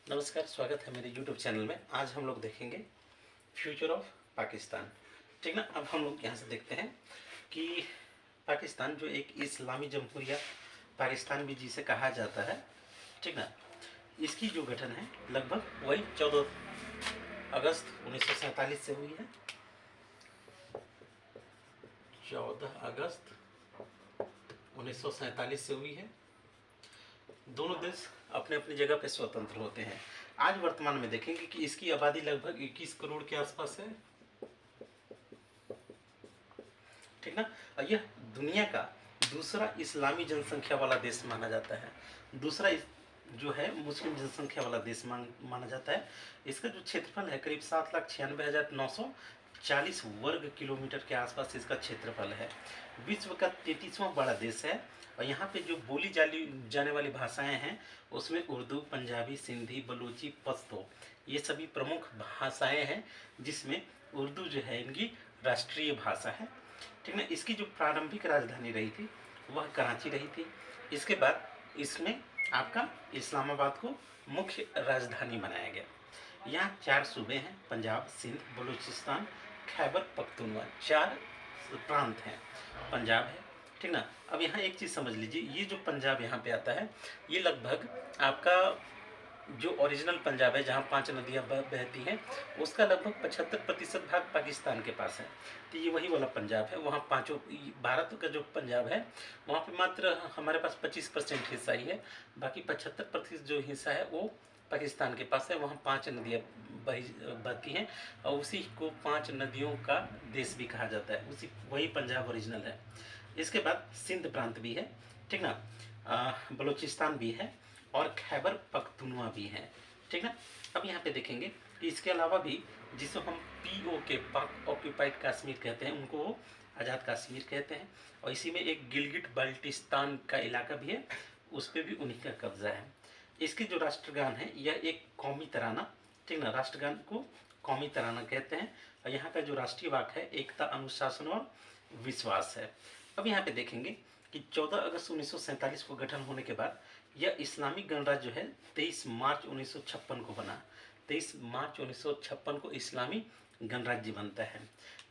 नमस्कार, स्वागत है मेरे YouTube चैनल में। आज हम लोग देखेंगे फ्यूचर ऑफ पाकिस्तान। ठीक ना। अब हम लोग यहाँ से देखते हैं कि पाकिस्तान जो एक इस्लामी जमहूरिया पाकिस्तान भी जिसे कहा जाता है, ठीक ना, इसकी जो गठन है लगभग वही 14 अगस्त 1947 से हुई है। 14 अगस्त 1947 से हुई है। दोनों देश अपने अपनी जगह पे स्वतंत्र होते हैं। आज वर्तमान में देखेंगे कि इसकी आबादी लगभग 21 करोड़ के आसपास है, ठीक ना। और यह दुनिया का दूसरा इस्लामी जनसंख्या वाला देश माना जाता है। दूसरा जो है मुस्लिम जनसंख्या वाला देश माना जाता है। इसका जो क्षेत्रफल है करीब 7,96,940 वर्ग किलोमीटर के आसपास इसका क्षेत्रफल है। विश्व का 33वां बड़ा देश है। और यहाँ पे जो बोली जाने वाली भाषाएं हैं उसमें उर्दू, पंजाबी, सिंधी, बलूची, पश्तो ये सभी प्रमुख भाषाएं हैं, जिसमें उर्दू जो है इनकी राष्ट्रीय भाषा है, ठीक ना। इसकी जो प्रारंभिक राजधानी रही थी वह कराची रही थी। इसके बाद इसमें आपका इस्लामाबाद को मुख्य राजधानी बनाया गया। यहाँ 4 सूबे हैं, पंजाब, सिंध, बलूचिस्तान, खैबर पख्तूनख्वा, 4 प्रांत हैं। पंजाब है, ठीक ना। अब यहाँ एक चीज़ समझ लीजिए, ये जो पंजाब यहाँ पे आता है ये लगभग आपका जो ओरिजिनल पंजाब है जहाँ 5 नदियाँ बहती हैं उसका लगभग 75% भाग पाकिस्तान के पास है। तो ये वही वाला पंजाब है। वहाँ पाँचों भारत का जो पंजाब है वहाँ पे मात्र हमारे पास 25% हिस्सा ही है, बाकी 75% जो हिस्सा है वो पाकिस्तान के पास है। वहाँ 5 नदियाँ बहती हैं और उसी को 5 नदियों का देश भी कहा जाता है। उसी वही पंजाब ओरिजिनल है। इसके बाद सिंध प्रांत भी है, ठीक ना, बलूचिस्तान भी है और खैबर पख्तूनख्वा भी है, ठीक ना। अब यहाँ पे देखेंगे कि इसके अलावा भी जिसको हम POK पाक ऑक्यूपाइड कश्मीर कहते हैं उनको वो आज़ाद कश्मीर कहते हैं। और इसी में एक गिलगिट बाल्टिस्तान का इलाका भी है, उस पर भी उन्हीं का कब्जा है। इसके जो राष्ट्रगान है यह एक कौमी तराना, ठीक ना, राष्ट्रगान को कौमी तराना कहते हैं। और यहाँ का जो राष्ट्रीय वाक्य है एकता, अनुशासन और विश्वास है। अब यहाँ पे देखेंगे कि 14 अगस्त 1947 को गठन होने के बाद यह इस्लामिक गणराज्य जो है 23 मार्च 1956 को बना। 23 मार्च 1956 को इस्लामी गणराज्य बनता है।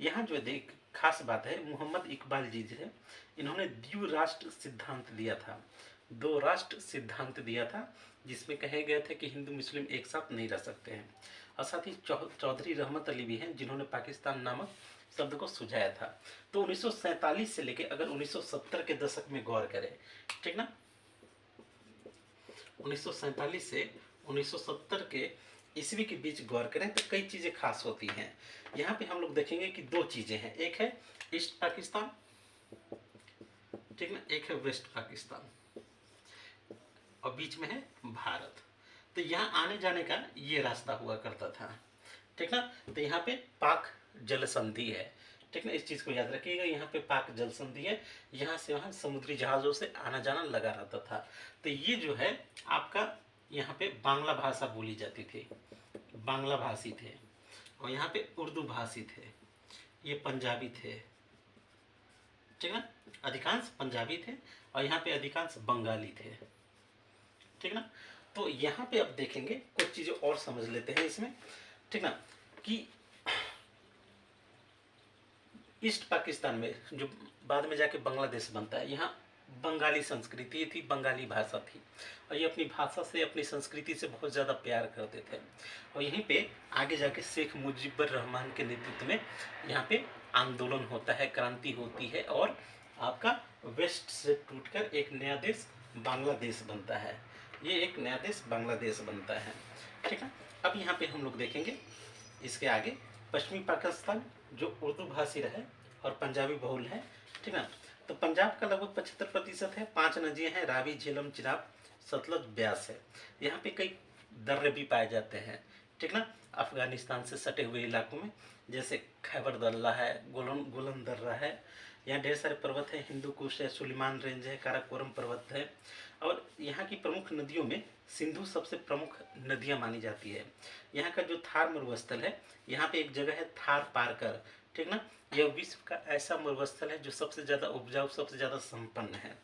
यहाँ जो देख खास बात है, मोहम्मद इकबाल जी जो है इन्होंने द्विराष्ट्र सिद्धांत दिया था, 2 राष्ट्र सिद्धांत दिया था, जिसमें कहे गए थे कि हिंदू मुस्लिम एक साथ नहीं रह सकते हैं। और साथ ही चौधरी रहमत अली भी हैं जिन्होंने पाकिस्तान नामक शब्द को सुझाया था। तो 1947 से लेके अगर 1970 के दशक में गौर करें, ठीक ना, 1947 से 1970 के ईस्वी के बीच गौर करें तो कई चीज़ें खास होती हैं। यहाँ पे हम लोग देखेंगे कि 2 चीज़ें हैं, एक है ईस्ट पाकिस्तान, ठीक ना, एक है वेस्ट पाकिस्तान और बीच में है भारत। तो यहाँ आने जाने का ये रास्ता हुआ करता था, ठीक ना। तो यहाँ पे पाक जल संधि है, ठीक ना, इस चीज़ को याद रखिएगा। यहाँ पे पाक जल संधि है, यहाँ से वहाँ समुद्री जहाज़ों से आना जाना लगा रहता था। तो ये जो है आपका यहाँ पे बांग्ला भाषा बोली जाती थी, बांग्ला भाषी थे। और यहाँ पे उर्दू भाषी थे, ये पंजाबी थे, ठीक ना, अधिकांश पंजाबी थे। और यहाँ पे अधिकांश बंगाली थे, ठीक ना। तो यहाँ पे अब देखेंगे कुछ चीज़ें और समझ लेते हैं इसमें, ठीक ना, कि ईस्ट पाकिस्तान में जो बाद में जाके बांग्लादेश बनता है, यहाँ बंगाली संस्कृति थी, बंगाली भाषा थी। और ये अपनी भाषा से, अपनी संस्कृति से बहुत ज़्यादा प्यार करते थे। और यहीं पे आगे जाके शेख मुजीबुर रहमान के नेतृत्व में यहाँ पे आंदोलन होता है, क्रांति होती है और आपका वेस्ट से टूटकर एक नया देश बांग्लादेश बनता है। ये एक नया देश बांग्लादेश बनता है, ठीक है। अब यहाँ पे हम लोग देखेंगे इसके आगे पश्चिमी पाकिस्तान जो उर्दू भाषी रहे और पंजाबी बहुल है, ठीक ना। तो पंजाब का लगभग 75% है। 5 नदियाँ हैं, रावी, झेलम, चिनाब, सतलज, ब्यास है। यहाँ पे कई दर्रे भी पाए जाते हैं, ठीक ना, अफगानिस्तान से सटे हुए इलाकों में, जैसे खैबर दर्रा है, गोलन दर्रा है। यहाँ ढेर सारे पर्वत हैं, हिंदू कुश है, सुलेमान रेंज है, काराकोरम पर्वत है। और यहाँ की प्रमुख नदियों में सिंधु सबसे प्रमुख नदियाँ मानी जाती है। यहाँ का जो थार मरुस्थल है, यहाँ पे एक जगह है थार पारकर, ठीक ना, यह विश्व का ऐसा मरुस्थल है जो सबसे ज़्यादा उपजाऊ, सबसे ज़्यादा संपन्न है,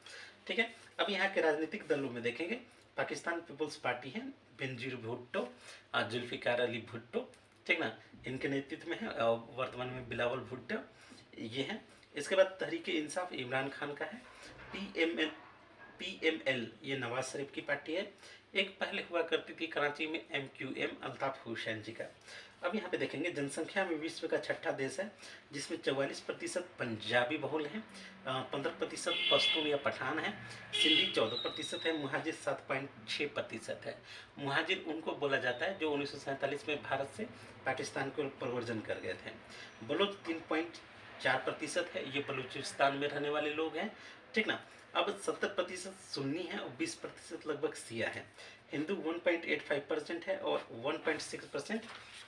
ठीक है। अब यहाँ के राजनीतिक दलों में देखेंगे, पाकिस्तान पीपल्स पार्टी है, बेनजीर भुट्टो और जुल्फिकार अली भुट्टो, ठीक ना, इनके नेतृत्व में है, और वर्तमान में बिलावल भुट्टो ये हैं। इसके बाद तहरीक इंसाफ इमरान खान का है। PML ये नवाज शरीफ की पार्टी है। एक पहले हुआ करती थी कराची में MQM अल्ताफ हुसैन जी का। अब यहाँ पे देखेंगे जनसंख्या में विश्व का छठा देश है, जिसमें 44% पंजाबी बहुल हैं, 15% पश्तून या पठान है, सिंधी 14% है, मुहाजिर 7.6% है। मुहाजिर उनको बोला जाता है जो 1947 में भारत से पाकिस्तान को प्रवर्जन कर गए थे। बलोच 3.4% है, ये बलूचिस्तान में रहने वाले लोग हैं, ठीक ना। अब 70% सुन्नी है और 20% लगभग शिया है। हिंदू 1.85% है और 1.6%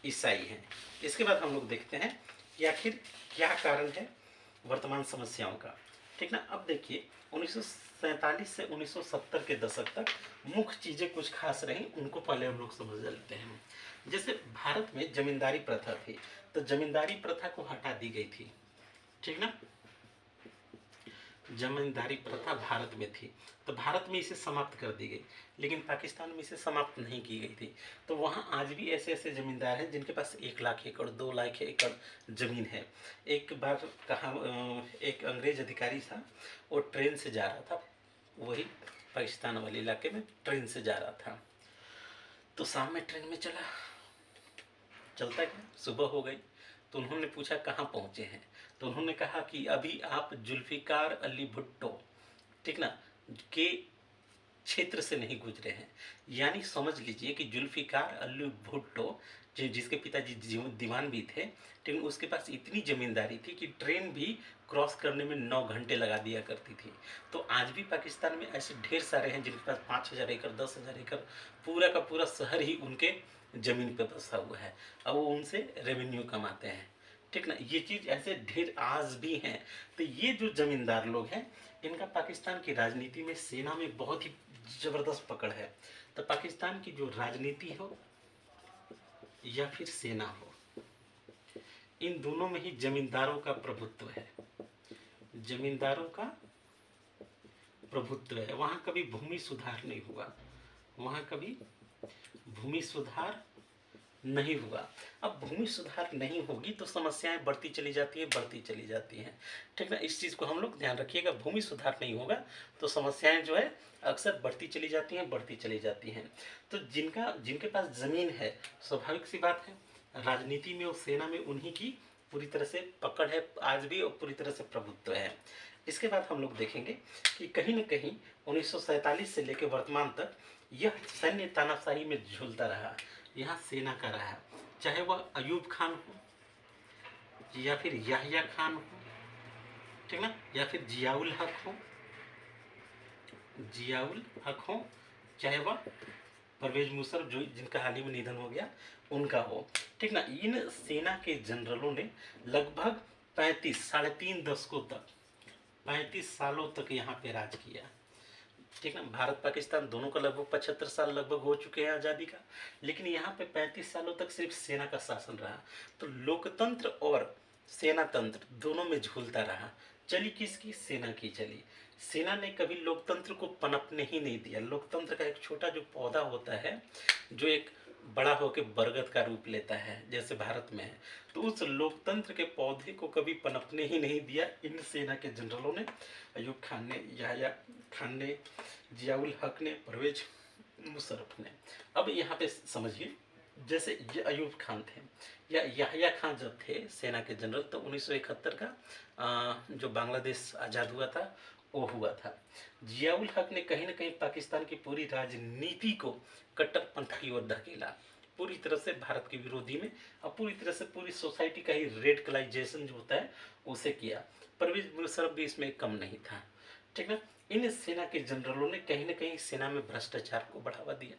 ईसाई हैं। इसके बाद हम लोग देखते हैं कि आखिर क्या कारण है वर्तमान समस्याओं का, ठीक ना। अब देखिए 1947 से 1970 के दशक तक मुख्य चीज़ें कुछ खास रहीं, उनको पहले हम लोग समझ लेते हैं। जैसे भारत में जमींदारी प्रथा थी, तो जमींदारी प्रथा को हटा दी गई थी, ठीक ना। जमींदारी प्रथा भारत में थी, तो भारत में इसे समाप्त कर दी गई, लेकिन पाकिस्तान में इसे समाप्त नहीं की गई थी। तो वहाँ आज भी ऐसे ऐसे ज़मींदार हैं जिनके पास 1 लाख एकड़ 2 लाख एकड़ ज़मीन है। एक बार कहा एक अंग्रेज अधिकारी था, वो ट्रेन से जा रहा था, वही पाकिस्तान वाले इलाके में ट्रेन से जा रहा था, तो शाम में ट्रेन में चलता गया, सुबह हो गई, तो उन्होंने पूछा कहाँ पहुँचे हैं, तो उन्होंने कहा कि अभी आप जुल्फिकार अली भुट्टो, ठीक ना, के क्षेत्र से नहीं गुजरे हैं। यानी समझ लीजिए कि जुल्फिकार अली भुट्टो जिसके पिताजी दीवान भी थे, लेकिन उसके पास इतनी ज़मींदारी थी कि ट्रेन भी क्रॉस करने में 9 घंटे लगा दिया करती थी। तो आज भी पाकिस्तान में ऐसे ढेर सारे हैं जिनके पास 5,000 एकड़ 10,000 एकड़ पूरा का पूरा शहर ही उनके ज़मीन पर बसा हुआ है, अब वो उनसे रेवेन्यू कमाते हैं, ठीक ना। ये चीज़ ऐसे ढेर आज भी हैं। तो ये जो जमींदार लोग हैं, इनका पाकिस्तान की राजनीति में सेना में बहुत ही ज़बरदस्त पकड़ है। तो पाकिस्तान की जो राजनीति हो या फिर सेना हो, इन दोनों में ही जमींदारों का प्रभुत्व है, जमींदारों का प्रभुत्व है। वहाँ कभी भूमि सुधार नहीं हुआ, वहाँ कभी भूमि सुधार नहीं हुआ। अब भूमि सुधार नहीं होगी तो समस्याएं बढ़ती चली जाती हैं, ठीक ना। इस चीज़ को हम लोग ध्यान रखिएगा, भूमि सुधार नहीं होगा तो समस्याएं जो है अक्सर बढ़ती चली जाती हैं। तो जिनके पास ज़मीन है, स्वाभाविक सी बात है, राजनीति में और सेना में उन्हीं की पूरी तरह से पकड़ है आज भी, और पूरी तरह से प्रभुत्व है। इसके बाद हम लोग देखेंगे कि कहीं न कहीं 1947 से लेकर वर्तमान तक यह सैन्य तानाशाही में झूलता रहा, यहाँ सेना का रहा, चाहे वह अयूब खान हो या फिर याहिया खान हो, ठीक ना, या फिर जियाउल हक हो, चाहे वह परवेज मुशर्रफ जो जिनका हाल ही में निधन हो गया उनका हो, ठीक ना। इन सेना के जनरलों ने लगभग 35 दशकों तक 35 सालों तक यहाँ पे राज किया, ठीक ना। भारत पाकिस्तान दोनों का लगभग 75 साल लगभग हो चुके हैं आज़ादी का, लेकिन यहाँ पे 35 सालों तक सिर्फ सेना का शासन रहा। तो लोकतंत्र और सेना तंत्र दोनों में झूलता रहा। चली किसकी? सेना की चली। सेना ने कभी लोकतंत्र को पनपने ही नहीं दिया। लोकतंत्र का एक छोटा जो पौधा होता है, जो एक बड़ा होकर बरगद का रूप लेता है जैसे भारत में है, तो उस लोकतंत्र के पौधे को कभी पनपने ही नहीं दिया इन सेना के जनरलों ने, अयूब खान ने, याहिया खान ने, जियाउल हक ने, परवेज मुशर्रफ ने। अब यहाँ पे समझिए, जैसे ये अयूब खान थे या याहिया खान जब थे सेना के जनरल, तो 1971 का जो बांग्लादेश आज़ाद हुआ था वो हुआ था। जियाउल हक ने कहीं ना कहीं पाकिस्तान की पूरी राजनीति को कट्टरपंथ की ओर धकेला, पूरी तरह से भारत के विरोधी में, और पूरी तरह से पूरी सोसाइटी का ही रेडिकलाइजेशन जो होता है उसे किया। परवेज मुशर्रफ भी इसमें कम नहीं था, ठीक है। इन सेना के जनरलों ने कहीं ना कहीं सेना में भ्रष्टाचार को बढ़ावा दिया,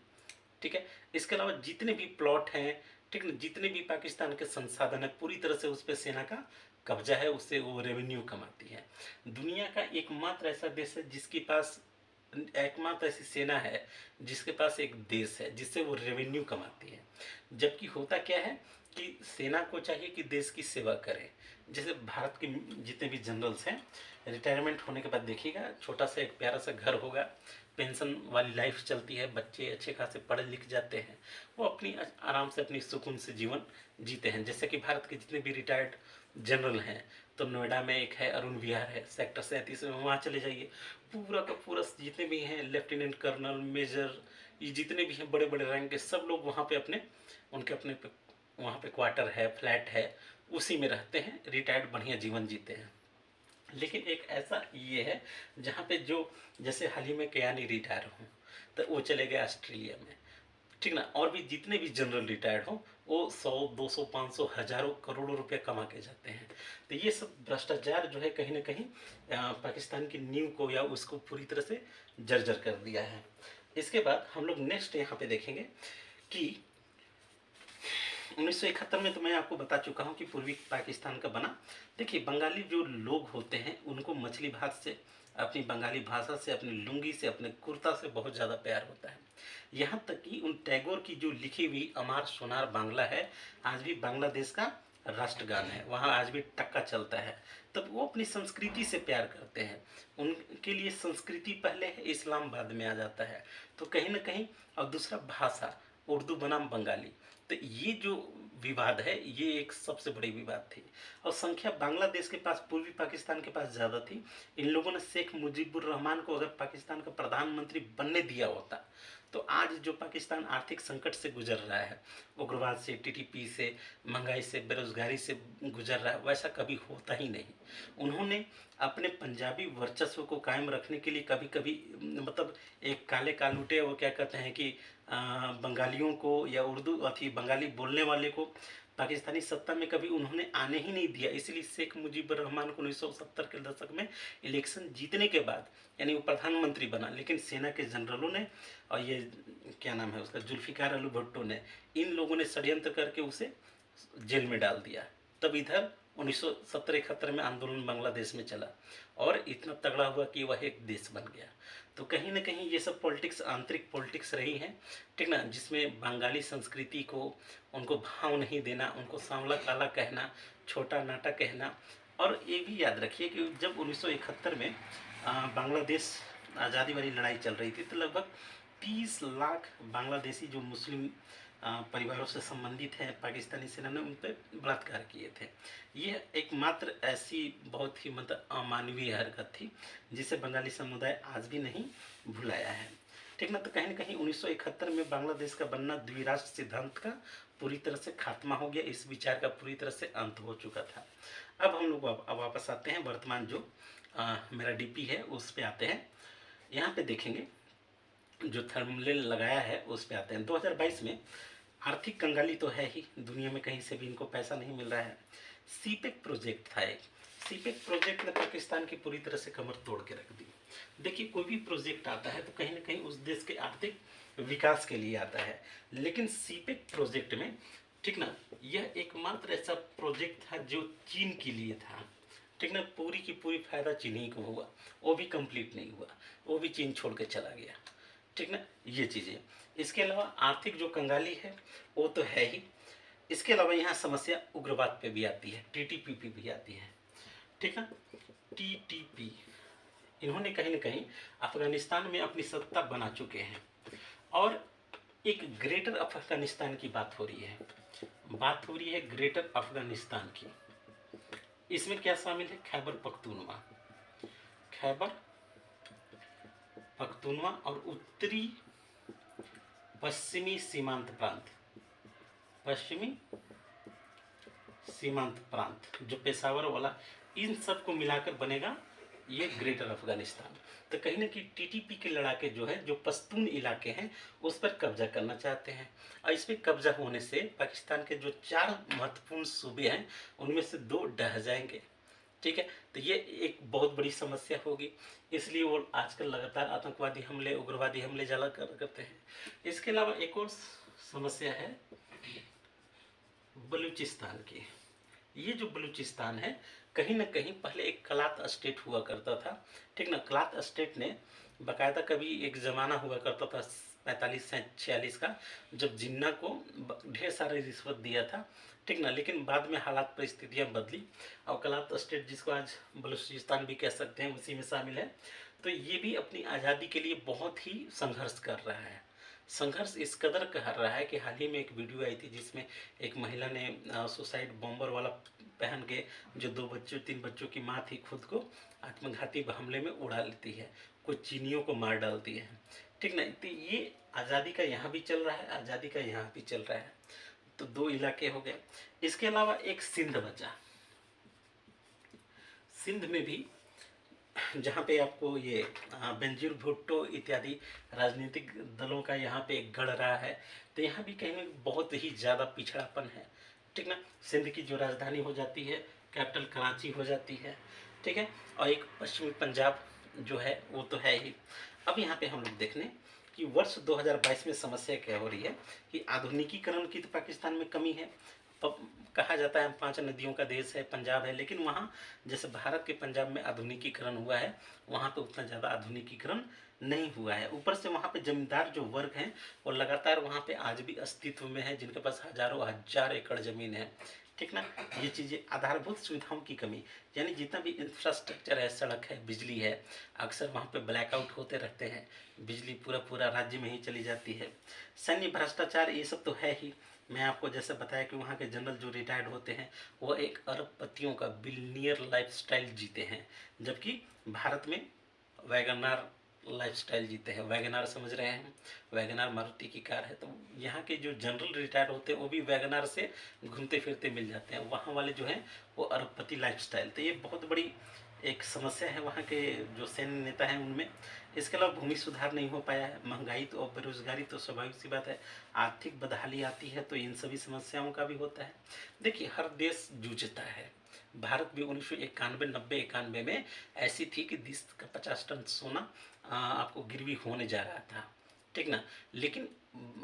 ठीक है। इसके अलावा जितने भी प्लॉट हैं, ठीक है, जितने भी पाकिस्तान के संसाधन है, पूरी तरह से उस पर सेना का कब्जा है, उससे वो रेवेन्यू कमाती है। दुनिया का एकमात्र ऐसा देश है जिसके पास एकमात्र ऐसी सेना है जिसके पास एक देश है जिससे वो रेवेन्यू कमाती है। जबकि होता क्या है कि सेना को चाहिए कि देश की सेवा करे। जैसे भारत के जितने भी जनरल्स हैं, रिटायरमेंट होने के बाद देखिएगा छोटा सा एक प्यारा सा घर होगा, पेंशन वाली लाइफ चलती है, बच्चे अच्छे खासे पढ़ लिख जाते हैं, वो अपनी आराम से अपनी सुकून से जीवन जीते हैं। जैसे कि भारत के जितने भी रिटायर्ड जनरल हैं, तो नोएडा में एक है अरुण विहार है, सेक्टर 37 में, वहाँ चले जाइए, पूरा का पूरा जितने भी हैं लेफ्टिनेंट कर्नल मेजर, ये जितने भी हैं बड़े बड़े रैंक के सब लोग वहाँ पे अपने उनके अपने वहाँ पे क्वार्टर है, फ्लैट है, उसी में रहते हैं, रिटायर्ड बढ़िया जीवन जीते हैं। लेकिन एक ऐसा ये है जहाँ पे जो जैसे हाल ही में कयानी रिटायर हो तो वो चले गए ऑस्ट्रेलिया में, ठीक ना। और भी जितने भी जनरल रिटायर्ड हो वो 100 200 500 हजारों करोड़ों रुपए कमा के जाते हैं। तो ये सब भ्रष्टाचार जो है कहीं ना कहीं पाकिस्तान की नींव को या उसको पूरी तरह से जर्जर कर दिया है। इसके बाद हम लोग नेक्स्ट यहाँ पे देखेंगे कि 1971 में तो मैं आपको बता चुका हूँ कि पूर्वी पाकिस्तान का बना। देखिए बंगाली जो लोग होते हैं उनको मछली भात से, अपनी बंगाली भाषा से, अपनी लुंगी से, अपने कुर्ता से बहुत ज़्यादा प्यार होता है। यहाँ तक कि उन टैगोर की जो लिखी हुई अमार सोनार बांग्ला है आज भी बांग्लादेश का राष्ट्रगान है, वहाँ आज भी टक्का चलता है। तब वो अपनी संस्कृति से प्यार करते हैं, उनके लिए संस्कृति पहले है, इस्लाम बाद में आ जाता है। तो कहीं ना कहीं, और दूसरा भाषा उर्दू बनाम बंगाली, तो ये जो विवाद है ये एक सबसे बड़ी विवाद थी। और संख्या बांग्लादेश के पास, पूर्वी पाकिस्तान के पास ज़्यादा थी। इन लोगों ने शेख मुजीबुर रहमान को अगर पाकिस्तान का प्रधानमंत्री बनने दिया होता तो आज जो पाकिस्तान आर्थिक संकट से गुजर रहा है, उग्रवाद से, टीटीपी से, महंगाई से, बेरोजगारी से गुजर रहा है, वैसा कभी होता ही नहीं। उन्होंने अपने पंजाबी वर्चस्व को कायम रखने के लिए कभी कभी मतलब एक काले कालूटे, वो क्या कहते हैं कि बंगालियों को या उर्दू अथी बंगाली बोलने वाले को पाकिस्तानी सत्ता में कभी उन्होंने आने ही नहीं दिया। इसलिए शेख मुजीबुर रहमान को 1970 के दशक में इलेक्शन जीतने के बाद यानी वो प्रधानमंत्री बना, लेकिन सेना के जनरलों ने और ये क्या नाम है उसका, जुल्फिकार अली भुट्टो ने, इन लोगों ने षड्यंत्र करके उसे जेल में डाल दिया। तब इधर 1970-71 में आंदोलन बांग्लादेश में चला और इतना तगड़ा हुआ कि वह एक देश बन गया। तो कहीं ना कहीं ये सब पॉलिटिक्स, आंतरिक पॉलिटिक्स रही है, ठीक ना, जिसमें बंगाली संस्कृति को उनको भाव नहीं देना, उनको सांवला काला कहना, छोटा नाटा कहना। और ये भी याद रखिए कि जब 1971 में बांग्लादेश आज़ादी वाली लड़ाई चल रही थी तो लगभग 30 लाख बांग्लादेशी जो मुस्लिम परिवारों से संबंधित हैं, पाकिस्तानी सेना ने उन पर बलात्कार किए थे। ये एकमात्र ऐसी बहुत ही मतलब अमानवीय हरकत थी जिसे बंगाली समुदाय आज भी नहीं भुलाया है, ठीक ना। तो कहीं ना कहीं 1971 में बांग्लादेश का बनना द्विराष्ट्र सिद्धांत का पूरी तरह से खात्मा हो गया, इस विचार का पूरी तरह से अंत हो चुका था। अब हम लोग वापस आते हैं वर्तमान जो मेरा डीपी है उस पे आते हैं। यहाँ पे देखेंगे जो थर्मलेल लगाया है उस पे आते हैं। 2022 में आर्थिक कंगाली तो है ही, दुनिया में कहीं से भी इनको पैसा नहीं मिल रहा है। सीपेक प्रोजेक्ट था एक, सीपेक प्रोजेक्ट ने पाकिस्तान की पूरी तरह से कमर तोड़ के रख दी। देखिए कोई भी प्रोजेक्ट आता है तो कहीं ना कहीं उस देश के आर्थिक विकास के लिए आता है, लेकिन सीपेक प्रोजेक्ट में, ठीक ना, यह एकमात्र ऐसा प्रोजेक्ट था जो चीन के लिए था, ठीक ना। पूरी की पूरी फायदा चीन ही को हुआ, वो भी कंप्लीट नहीं हुआ, वो भी चीन छोड़ के चला गया, ठीक ना। ये चीज़ें, इसके अलावा आर्थिक जो कंगाली है वो तो है ही, इसके अलावा यहाँ समस्या उग्रवाद पे भी आती है, टीटीपी पे भी आती है, ठीक है। टीटीपी इन्होंने कहीं ना कहीं अफगानिस्तान में अपनी सत्ता बना चुके हैं और एक ग्रेटर अफगानिस्तान की बात हो रही है, बात हो रही है ग्रेटर अफगानिस्तान की। इसमें क्या शामिल है, खैबर पख्तूनवा, खैबर पख्तूनवा और उत्तरी पश्चिमी सीमांत प्रांत, पश्चिमी सीमांत प्रांत जो पेशावर वाला, इन सब को मिलाकर बनेगा ये ग्रेटर अफगानिस्तान। तो कहीं ना कहीं टीटीपी के लड़ाके जो है, जो पश्तून इलाके हैं उस पर कब्जा करना चाहते हैं और इस पर कब्जा होने से पाकिस्तान के जो 4 महत्वपूर्ण सूबे हैं उनमें से 2 ढह जाएंगे, ठीक है। तो ये एक बहुत बड़ी समस्या होगी, इसलिए वो आजकल लगातार आतंकवादी हमले, उग्रवादी हमले ज़्यादा करते हैं। इसके अलावा एक और समस्या है बलूचिस्तान की। ये जो बलूचिस्तान है कहीं ना कहीं पहले एक कलात स्टेट हुआ करता था, ठीक ना। कलात स्टेट ने बाकायदा कभी एक ज़माना हुआ करता था 45 से 46 का, जब जिन्ना को ढेर सारे रिश्वत दिया था, ठीक ना। लेकिन बाद में हालात परिस्थितियाँ बदली और कलात स्टेट, जिसको आज बलूचिस्तान भी कह सकते हैं, उसी में शामिल है। तो ये भी अपनी आज़ादी के लिए बहुत ही संघर्ष कर रहा है। संघर्ष इस कदर कर रहा है कि हाल ही में एक वीडियो आई थी जिसमें एक महिला ने सुसाइड बॉम्बर वाला पहन के, जो 2 बच्चों 3 बच्चों की माँ थी, खुद को आत्मघाती हमले में उड़ा लेती है, कुछ चीनियों को मार डालती है, ठीक ना। तो ये आज़ादी का यहाँ भी चल रहा है, आज़ादी का यहाँ भी चल रहा है। तो 2 इलाके हो गए। इसके अलावा एक सिंध बचा। सिंध में भी जहाँ पे आपको ये बेनजीर भुट्टो इत्यादि राजनीतिक दलों का यहाँ पे गढ़ रहा है, तो यहाँ भी कहीं में बहुत ही ज़्यादा पिछड़ापन है, ठीक ना। सिंध की जो राजधानी हो जाती है, कैपिटल कराची हो जाती है, ठीक है। और एक पश्चिमी पंजाब जो है वो तो है ही। अब यहाँ पे हम लोग देख लें कि वर्ष 2022 में समस्या क्या हो रही है कि आधुनिकीकरण की तो पाकिस्तान में कमी है। कहा जाता है 5 नदियों का देश है, पंजाब है, लेकिन वहाँ जैसे भारत के पंजाब में आधुनिकीकरण हुआ है, वहाँ पे उतना ज़्यादा आधुनिकीकरण नहीं हुआ है। ऊपर से वहाँ पे जमींदार जो वर्ग हैं वो लगातार वहाँ पे आज भी अस्तित्व में है, जिनके पास हजारों हजार एकड़ ज़मीन है, ठीक ना। ये चीज़ें आधारभूत सुविधाओं की कमी, यानी जितना भी इंफ्रास्ट्रक्चर है, सड़क है, बिजली है, अक्सर वहाँ पे ब्लैकआउट होते रहते हैं, बिजली पूरा पूरा राज्य में ही चली जाती है। सैन्य भ्रष्टाचार, ये सब तो है ही। मैं आपको जैसे बताया कि वहाँ के जनरल जो रिटायर्ड होते हैं वो एक अरबपतियों का बिलियनियर लाइफस्टाइल जीते हैं, जबकि भारत में वैगनार लाइफस्टाइल जीते हैं। वैगनार समझ रहे हैं, वैगनार मारुति की कार है। तो यहाँ के जो जनरल रिटायर्ड होते हैं वो भी वैगनार से घूमते फिरते मिल जाते हैं। वहाँ वाले जो हैं वो अरबपति लाइफस्टाइल। तो ये बहुत बड़ी एक समस्या है वहाँ के जो सैन्य नेता हैं उनमें। इसके अलावा भूमि सुधार नहीं हो पाया है, महंगाई तो और बेरोजगारी तो स्वाभाविक सी बात है, आर्थिक बदहाली आती है तो इन सभी समस्याओं का भी होता है। देखिए हर देश जूझता है। भारत भी 1991 90 91 में ऐसी थी कि देश का 50 टन सोना आपको गिरवी होने जा रहा था, ठीक ना। लेकिन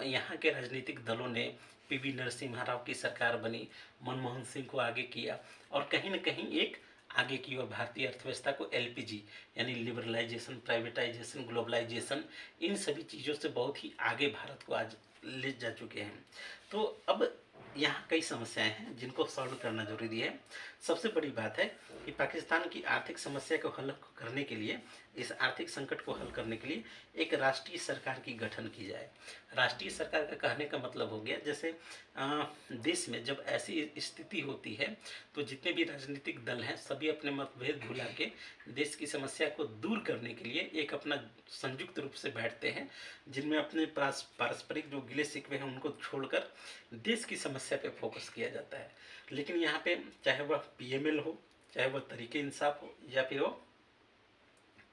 यहाँ के राजनीतिक दलों ने, पीवी नरसिम्हा राव की सरकार बनी, मनमोहन सिंह को आगे किया और कहीं ना कहीं एक आगे की ओर भारतीय अर्थव्यवस्था को एलपीजी यानी लिबरलाइजेशन, प्राइवेटाइजेशन, ग्लोबलाइजेशन, इन सभी चीज़ों से बहुत ही आगे भारत को आज ले जा चुके हैं। तो अब यहाँ कई समस्याएं हैं जिनको सॉल्व करना जरूरी है। सबसे बड़ी बात है कि पाकिस्तान की आर्थिक समस्या को हल करने के लिए, इस आर्थिक संकट को हल करने के लिए एक राष्ट्रीय सरकार की गठन की जाए। राष्ट्रीय सरकार का कहने का मतलब हो गया जैसे देश में जब ऐसी स्थिति होती है तो जितने भी राजनीतिक दल हैं सभी अपने मतभेद भुला के देश की समस्या को दूर करने के लिए एक अपना संयुक्त रूप से बैठते हैं, जिनमें अपने पारस्परिक जो गिले शिकवे हैं उनको छोड़कर देश की समस्या पे फोकस किया जाता है। लेकिन यहाँ पे चाहे वह पीएमएल हो, चाहे वह तरीके इंसाफ हो या फिर वो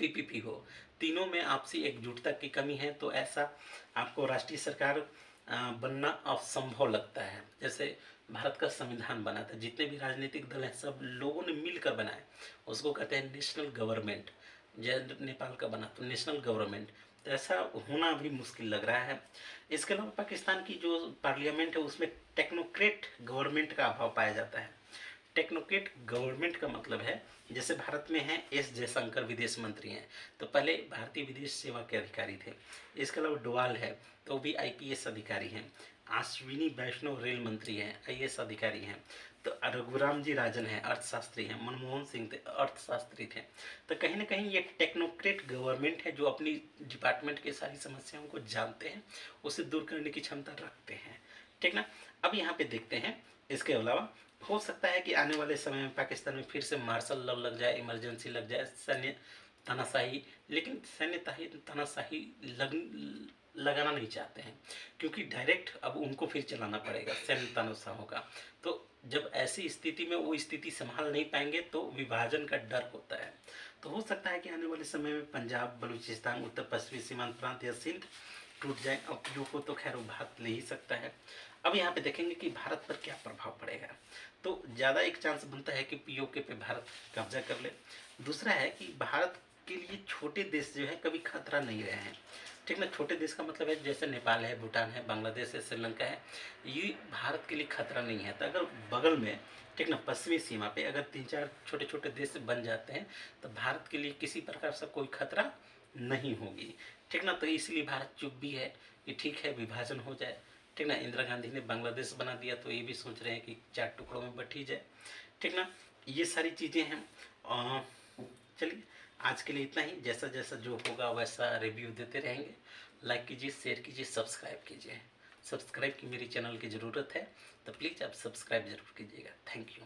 पीपीपी हो, तीनों में आपसी एकजुटता की कमी है। तो ऐसा आपको राष्ट्रीय सरकार बनना असंभव लगता है। जैसे भारत का संविधान बना था, जितने भी राजनीतिक दल हैं सब लोगों ने मिलकर बनाए, उसको कहते हैं नेशनल गवर्नमेंट। जैसे नेपाल का बना तो नेशनल गवर्नमेंट, तो ऐसा होना भी मुश्किल लग रहा है। इसके अलावा पाकिस्तान की जो पार्लियामेंट है उसमें टेक्नोक्रेट गवर्नमेंट का अभाव पाया जाता है। टेक्नोक्रेट गवर्नमेंट का मतलब है जैसे भारत में है एस जयशंकर विदेश मंत्री हैं, तो पहले भारतीय विदेश सेवा के अधिकारी थे। इसके अलावा डोवाल है तो भी आईपीएस अधिकारी हैं। अश्विनी वैष्णव रेल मंत्री हैं, आईएएस अधिकारी हैं। तो रघुराम जी राजन हैं, अर्थशास्त्री हैं। मनमोहन सिंह थे, अर्थशास्त्री थे। तो कहीं ना कहीं ये टेक्नोक्रेट गवर्नमेंट है जो अपनी डिपार्टमेंट की सारी समस्याओं को जानते हैं, उसे दूर करने की क्षमता रखते हैं, ठीक ना। अब यहाँ पे देखते हैं, इसके अलावा हो सकता है कि आने वाले समय में पाकिस्तान में फिर से मार्शल लॉ लग जाए, इमरजेंसी लग जाए, सैन्य तानाशाही। लेकिन सैन्य तानाशाही लगाना नहीं चाहते हैं, क्योंकि डायरेक्ट अब उनको फिर चलाना पड़ेगा सैन्य तानाशाहों का। तो जब ऐसी स्थिति में वो स्थिति संभाल नहीं पाएंगे तो विभाजन का डर होता है। तो हो सकता है कि आने वाले समय में पंजाब, बलूचिस्तान, उत्तर पश्चिमी सीमांत प्रांत या सिंध टूट जाए। अब पीओ को तो खैर भारत ले ही सकता है। अब यहाँ पे देखेंगे कि भारत पर क्या प्रभाव पड़ेगा। तो ज़्यादा एक चांस बनता है कि पीओके पे भारत कब्जा कर ले। दूसरा है कि भारत के लिए छोटे देश जो है कभी खतरा नहीं रहे हैं, ठीक ना। छोटे देश का मतलब है जैसे नेपाल है, भूटान है, बांग्लादेश है, श्रीलंका है, ये भारत के लिए खतरा नहीं है। तो अगर बगल में, ठीक ना, पश्चिमी सीमा पे अगर 3-4 छोटे छोटे देश बन जाते हैं तो भारत के लिए किसी प्रकार से कोई खतरा नहीं होगी। ठीक ना, तो इसलिए भारत चुप भी है कि ठीक है विभाजन हो जाए। ठीक ना, इंदिरा गांधी ने बांग्लादेश बना दिया तो ये भी सोच रहे हैं कि 4 टुकड़ों में बट ही जाए। ठीक ना, ये सारी चीज़ें हैं। चलिए आज के लिए इतना ही। जैसा जैसा जो होगा वैसा रिव्यू देते रहेंगे। लाइक कीजिए, शेयर कीजिए, सब्सक्राइब कीजिए। सब्सक्राइब की मेरी चैनल की ज़रूरत है, तो प्लीज़ आप सब्सक्राइब ज़रूर कीजिएगा। Thank you.